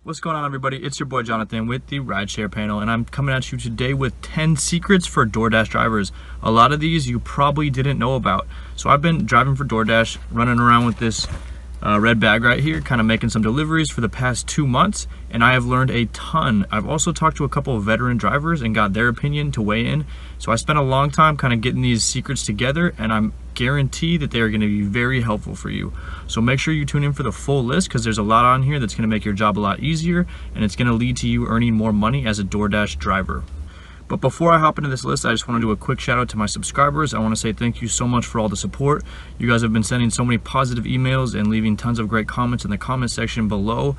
What's going on, everybody? It's your boy Jonathan with the Rideshare panel, and I'm coming at you today with 10 secrets for DoorDash drivers. A lot of these you probably didn't know about. So I've been driving for DoorDash, running around with this red bag right here, kind of making some deliveries for the past 2 months, and I have learned a ton. I've also talked to a couple of veteran drivers and got their opinion to weigh in. So I spent a long time kind of getting these secrets together, and I'm guarantee that they are going to be very helpful for you. So make sure you tune in for the full list, because there's a lot on here that's going to make your job a lot easier, and it's going to lead to you earning more money as a DoorDash driver. But before I hop into this list, I just want to do a quick shout out to my subscribers. I want to say thank you so much for all the support. You guys have been sending so many positive emails and leaving tons of great comments in the comment section below,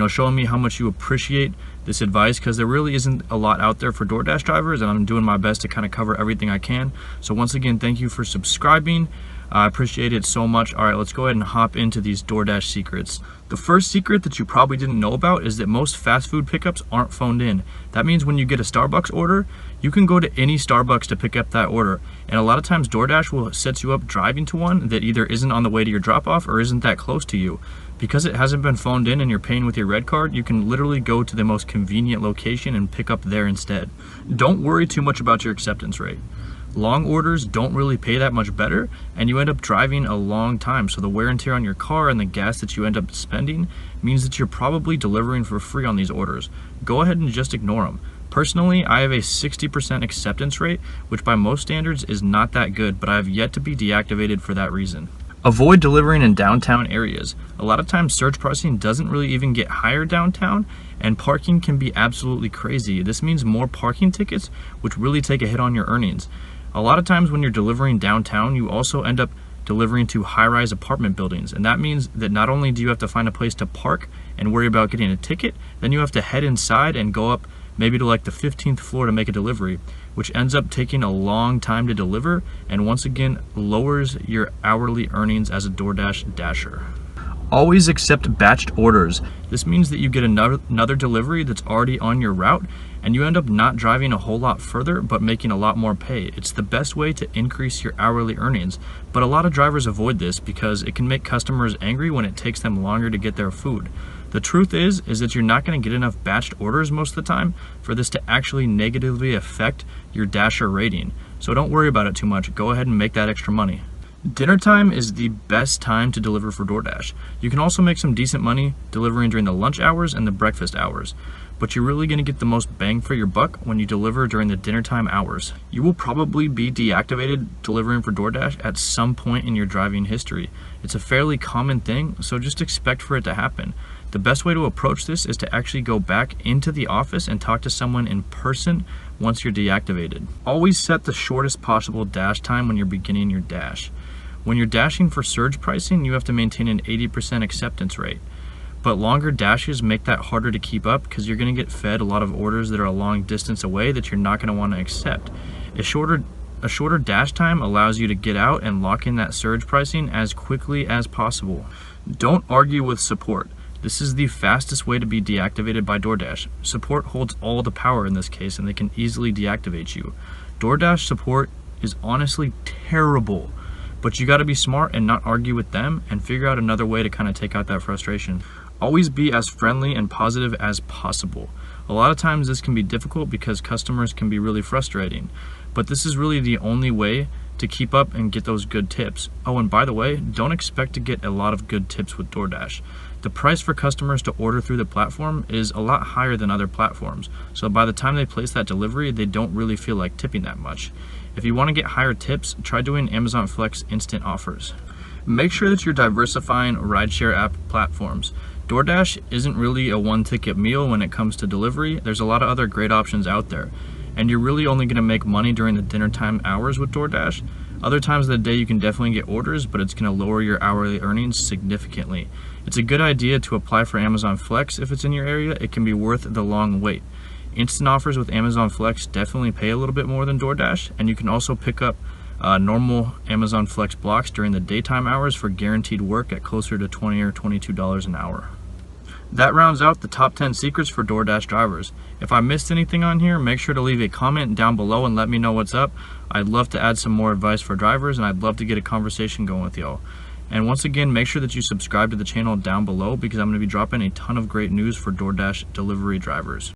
showing me how much you appreciate this advice, because there really isn't a lot out there for DoorDash drivers, and I'm doing my best to kind of cover everything I can. So once again, thank you for subscribing. I appreciate it so much. All right, let's go ahead and hop into these DoorDash secrets. The first secret that you probably didn't know about is that most fast food pickups aren't phoned in. That means when you get a Starbucks order, you can go to any Starbucks to pick up that order. And a lot of times DoorDash will set you up driving to one that either isn't on the way to your drop-off or isn't that close to you. Because it hasn't been phoned in and you're paying with your red card, you can literally go to the most convenient location and pick up there instead. Don't worry too much about your acceptance rate. Long orders don't really pay that much better, and you end up driving a long time, so the wear and tear on your car and the gas that you end up spending means that you're probably delivering for free on these orders. Go ahead and just ignore them. Personally, I have a 60% acceptance rate, which by most standards is not that good, but I have yet to be deactivated for that reason. Avoid delivering in downtown areas. A lot of times surge pricing doesn't really even get higher downtown, and parking can be absolutely crazy. This means more parking tickets, which really take a hit on your earnings. A lot of times when you're delivering downtown, you also end up delivering to high-rise apartment buildings, and that means that not only do you have to find a place to park and worry about getting a ticket, then you have to head inside and go up maybe to like the 15th floor to make a delivery, which ends up taking a long time to deliver, and once again lowers your hourly earnings as a DoorDash dasher. Always accept batched orders. This means that you get another delivery that's already on your route, and you end up not driving a whole lot further but making a lot more pay. It's the best way to increase your hourly earnings, but a lot of drivers avoid this because it can make customers angry when it takes them longer to get their food. The truth is that you're not going to get enough batched orders most of the time for this to actually negatively affect your dasher rating. So don't worry about it too much. Go ahead and make that extra money. Dinner time is the best time to deliver for DoorDash. You can also make some decent money delivering during the lunch hours and the breakfast hours, but you're really going to get the most bang for your buck when you deliver during the dinner time hours. You will probably be deactivated delivering for DoorDash at some point in your driving history. It's a fairly common thing, so just expect for it to happen. The best way to approach this is to actually go back into the office and talk to someone in person once you're deactivated. Always set the shortest possible dash time when you're beginning your dash. When you're dashing for surge pricing, you have to maintain an 80% acceptance rate. But longer dashes make that harder to keep up because you're going to get fed a lot of orders that are a long distance away that you're not going to want to accept. A shorter dash time allows you to get out and lock in that surge pricing as quickly as possible. Don't argue with support. This is the fastest way to be deactivated by DoorDash. Support holds all the power in this case, and they can easily deactivate you. DoorDash support is honestly terrible, but you got to be smart and not argue with them and figure out another way to kind of take out that frustration. Always be as friendly and positive as possible. A lot of times this can be difficult because customers can be really frustrating, but this is really the only way to keep up and get those good tips. Oh, and by the way, don't expect to get a lot of good tips with DoorDash. The price for customers to order through the platform is a lot higher than other platforms, so by the time they place that delivery, they don't really feel like tipping that much. If you want to get higher tips, try doing Amazon Flex instant offers. Make sure that you're diversifying rideshare app platforms. DoorDash isn't really a one-ticket meal when it comes to delivery. There's a lot of other great options out there, and you're really only going to make money during the dinner time hours with DoorDash. Other times of the day you can definitely get orders, but it's going to lower your hourly earnings significantly. It's a good idea to apply for Amazon Flex if it's in your area. It can be worth the long wait. Instant offers with Amazon Flex definitely pay a little bit more than DoorDash, and you can also pick up normal Amazon Flex blocks during the daytime hours for guaranteed work at closer to $20 or $22 an hour. That rounds out the top 10 secrets for DoorDash drivers. If I missed anything on here, make sure to leave a comment down below and let me know what's up. I'd love to add some more advice for drivers, and I'd love to get a conversation going with y'all. And once again, make sure that you subscribe to the channel down below because I'm going to be dropping a ton of great news for DoorDash delivery drivers.